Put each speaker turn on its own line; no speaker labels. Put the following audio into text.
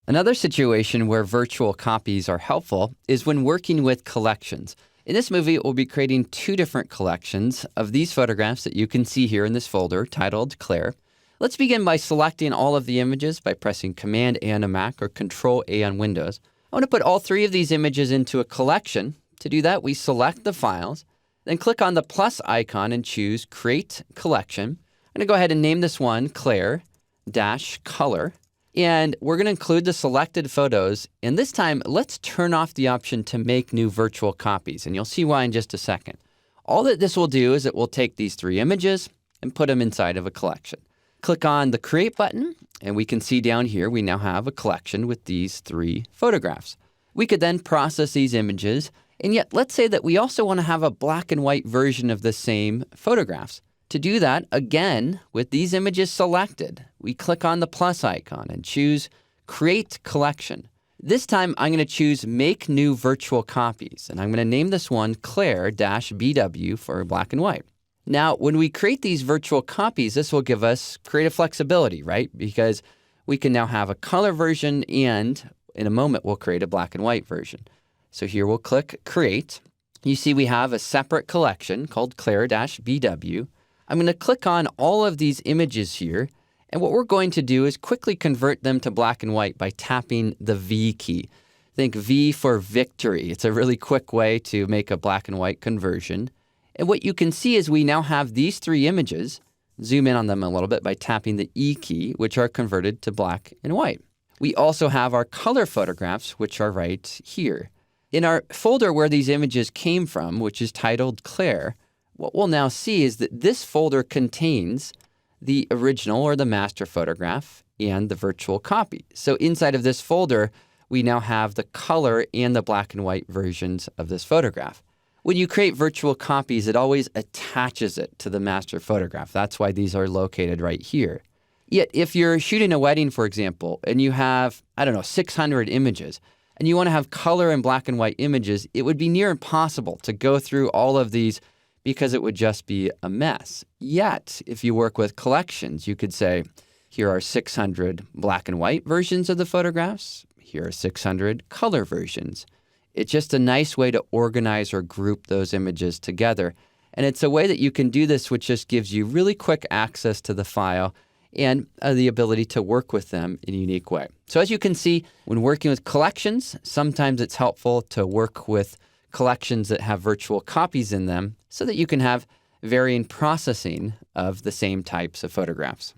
Another situation where virtual copies are helpful is when working with collections. In this movie, we'll be creating two different collections of these photographs that you can see here in this folder titled Claire. Let's begin by selecting all of the images by pressing Command-A on a Mac or Control-A on Windows. I want to put all three of these images into a collection. To do that, we select the files, then click on the plus icon and choose Create Collection. I'm going to go ahead and name this one Claire-Color. And we're going to include the selected photos. And this time, let's turn off the option to make new virtual copies. And you'll see why in just a second. All that this will do is it will take these three images and put them inside of a collection. Click on the Create button, and we can see down here we now have a collection with these three photographs. We could then process these images. And yet, let's say that we also want to have a black and white version of the same photographs. To do that, again, with these images selected, we click on the plus icon and choose Create Collection. This time, I'm going to choose Make New Virtual Copies, and I'm going to name this one Claire-BW for black and white. Now, when we create these virtual copies, this will give us creative flexibility, right? Because we can now have a color version, and in a moment, we'll create a black and white version. So here we'll click Create. You see we have a separate collection called Claire-BW. I'm going to click on all of these images here, and what we're going to do is quickly convert them to black and white by tapping the V key. Think V for victory. It's a really quick way to make a black and white conversion. And what you can see is we now have these three images. Zoom in on them a little bit by tapping the E key, which are converted to black and white. We also have our color photographs, which are right here. In our folder where these images came from, which is titled Claire, what we'll now see is that this folder contains the original or the master photograph and the virtual copy. So inside of this folder, we now have the color and the black and white versions of this photograph. When you create virtual copies, it always attaches it to the master photograph. That's why these are located right here. Yet if you're shooting a wedding, for example, and you have, 600 images, and you want to have color and black and white images, it would be near impossible to go through all of these because it would just be a mess. Yet, if you work with collections, you could say, here are 600 black and white versions of the photographs. Here are 600 color versions. It's just a nice way to organize or group those images together. And it's a way that you can do this, which just gives you really quick access to the file and the ability to work with them in a unique way. So as you can see, when working with collections, sometimes it's helpful to work with collections that have virtual copies in them so that you can have varying processing of the same types of photographs.